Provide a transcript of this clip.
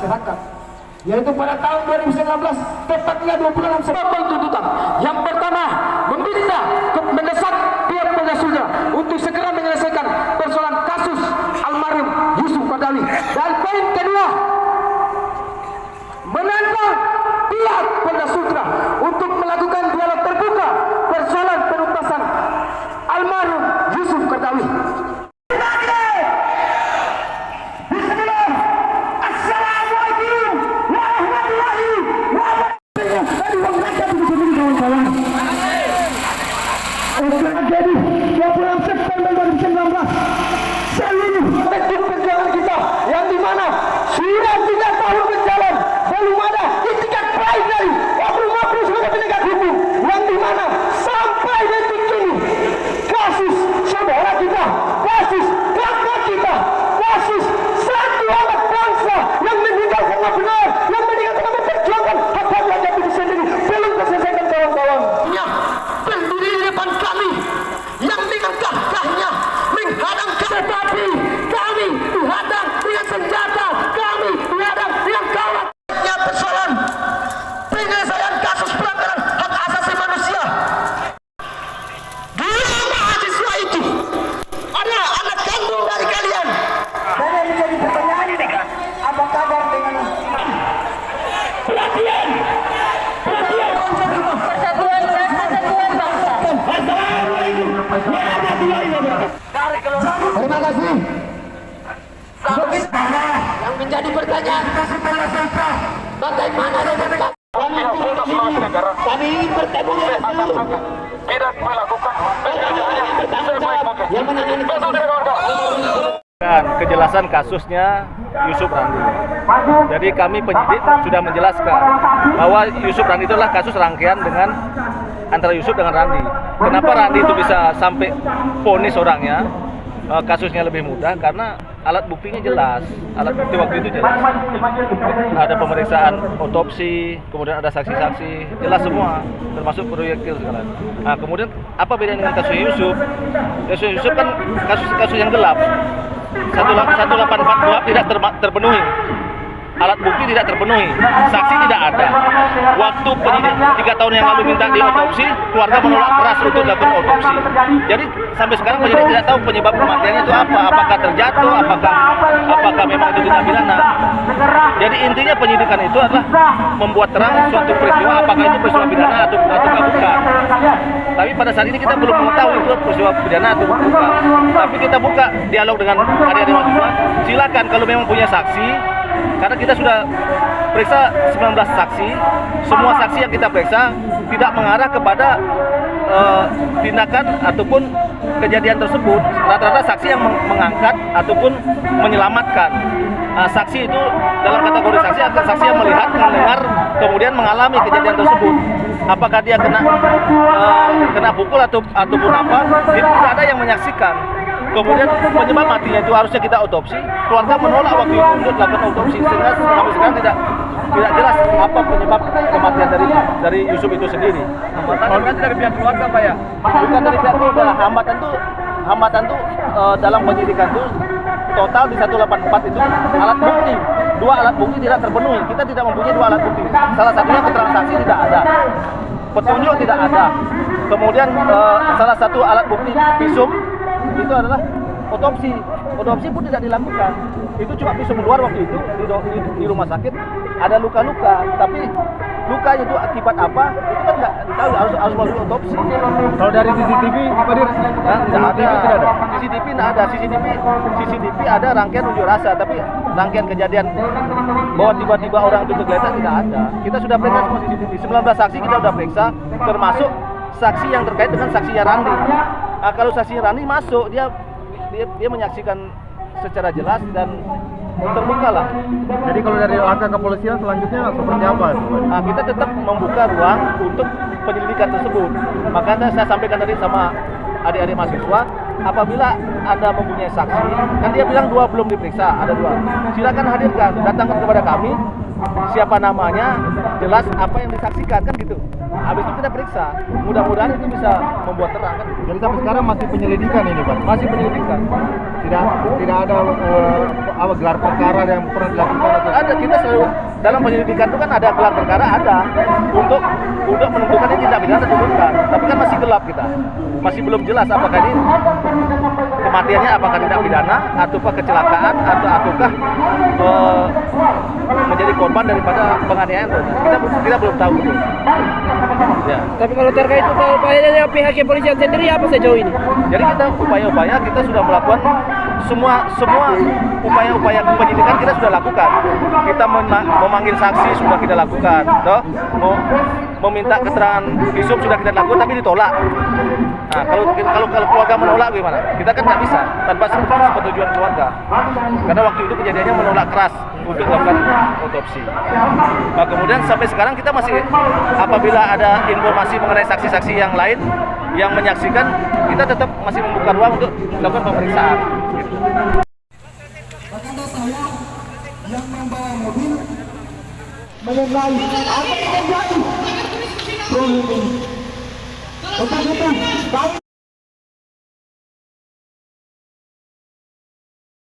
masyarakat, yaitu pada tahun 2019 tepatnya 26 September tuntutan. Yang pertama, meminta mendesak pihak Polda untuk segera menyelesaikan persoalan kasus almarhum Yusuf Qaradawi. Dan poin kedua, menantang pihak Polda Sultra untuk melakukan dialog terbuka persoalan penuntasan almarhum Yusuf Qaradawi. Jadi 26 September 2019 seluruh bentuk perjuangan kita yang dimana sudah 3 tahun berjalan belum ada itikat baik dari oknum-oknum sebagai penegak hukum, yang dimana sampai detik ini kasus saudara kita, kasus kakak kita, kasus satu anak bangsa yang meninggal karena benar, yang meninggal karena memperjuangkan hak-hak rakyat itu sendiri belum terselesaikan kawan-kawan. Berdiri di depan kami yang dengan gagahnya menghadang, tetapi kami dihadang dengan senjata, kami dihadang dengan kawat. Persoalan penyelesaian kasus pelanggaran hak asasi manusia. Dua mahasiswa itu adalah anak kandung dari kalian. Dan yang menjadi pertanyaan, apa kabar dengan pelatihan? Terima kasih. Yang menjadi pertanyaan, bagaimana dengan kami ingin bertemu tidak melakukan yang menangani dan kejelasan kasusnya Yusuf Randi. Jadi kami penyidik sudah menjelaskan bahwa Yusuf Randi itu adalah kasus rangkaian dengan antara Yusuf dengan Randi. Kenapa Randi itu bisa sampai vonis orangnya, kasusnya lebih mudah karena alat buktinya jelas. Alat bukti waktu itu jelas. Ada pemeriksaan otopsi, kemudian ada saksi-saksi, jelas semua, termasuk proyektil segala. Nah, kemudian apa bedanya dengan kasus Yusuf? Kasus Yusuf kan kasus yang gelap. 184 tidak terpenuhi. Alat bukti tidak terpenuhi, saksi tidak ada. Waktu penyidik 3 tahun yang lalu minta diotopsi, keluarga menolak keras untuk dilakukan otopsi. Jadi sampai sekarang penyidik tidak tahu penyebab kematiannya itu apa, apakah terjatuh, apakah memang itu tindak pidana. Jadi intinya penyidikan itu adalah membuat terang suatu peristiwa, apakah itu peristiwa pidana atau bukan. Tapi pada saat ini kita belum mengetahui itu peristiwa pidana atau bukan. Tapi kita buka dialog dengan adik-adik mahasiswa. Silakan kalau memang punya saksi. Karena kita sudah periksa 19 saksi, semua saksi yang kita periksa tidak mengarah kepada tindakan ataupun kejadian tersebut. Rata-rata saksi yang mengangkat ataupun menyelamatkan. Saksi itu dalam kategori saksi adalah saksi yang melihat, mendengar, kemudian mengalami kejadian tersebut. Apakah dia kena pukul ataupun apa? Tidak ada yang menyaksikan. Kemudian penyebab matinya itu harusnya kita otopsi. Keluarga menolak waktu itu untuk dilakukan otopsi, sehingga sampai sekarang tidak jelas apa penyebab kematian dari Yusuf itu sendiri. Hambatan dari pihak keluarga, Pak ya? Bukan dari pihak keluarga. Hambatan tuh dalam penyidikan itu total di 184 itu alat bukti. 2 alat bukti tidak terpenuhi. Kita tidak mempunyai 2 alat bukti. Salah satunya keterangan saksi tidak ada. Petunjuk tidak ada. Kemudian salah satu alat bukti visum itu adalah otopsi. Otopsi pun tidak dilakukan. Itu cuma visum luar waktu itu di rumah sakit ada luka-luka, tapi luka itu akibat apa? Itu kan nggak tahu, harus melalui otopsi. Kalau dari CCTV apa dia? Tidak ada. CCTV tidak ada. CCTV ada rangkaian unjuk rasa, tapi rangkaian kejadian bahwa tiba-tiba orang itu tergeletak tidak ada. Kita sudah periksa semua CCTV. 19 saksi kita sudah periksa, termasuk saksi yang terkait dengan saksinya Randi. Nah, kalau saksinya Randi masuk, dia menyaksikan secara jelas dan terbuka lah. Jadi kalau dari langkah kepolisian selanjutnya seperti apa? Nah, kita tetap membuka ruang untuk penyelidikan tersebut. Makanya saya sampaikan tadi sama adik-adik mahasiswa, apabila Anda mempunyai saksi, kan dia bilang 2 belum diperiksa, ada 2. Silakan hadirkan, datangkan kepada kami, siapa namanya, jelas apa yang disaksikan, kan gitu. Habis itu kita periksa, mudah-mudahan itu bisa membuat terang, kan. Jadi sampai sekarang masih penyelidikan ini, Pak? Masih penyelidikan. Tidak ada apa gelar perkara yang pernah dilakukan atau Ada, kita selalu dalam penyelidikan itu kan ada gelar perkara, ada untuk menentukan ini tindak pidana atau bukan. Tapi kan masih gelap kita, masih belum jelas apakah ini kematiannya apakah tindak pidana ataukah kecelakaan ataukah menjadi korban daripada penganiayaan. Kita belum tahu betul. Ya. Tapi kalau terkait upaya dari pihak kepolisian sendiri apa sejauh ini? Jadi kita upaya-upaya kita sudah melakukan semua upaya-upaya penyidikan kita sudah lakukan. Kita memanggil saksi sudah kita lakukan, toh. Meminta keterangan visum sudah kita lakukan tapi ditolak. Nah, kalau keluarga menolak gimana? Kita kan nggak bisa tanpa persetujuan keluarga. Karena waktu itu kejadiannya menolak keras untuk melakukan otopsi. Nah, kemudian sampai sekarang kita masih apabila ada informasi mengenai saksi-saksi yang lain yang menyaksikan, kita tetap masih membuka ruang untuk melakukan pemeriksaan. Kata saya yang membawa mobil mengenai apa yang terjadi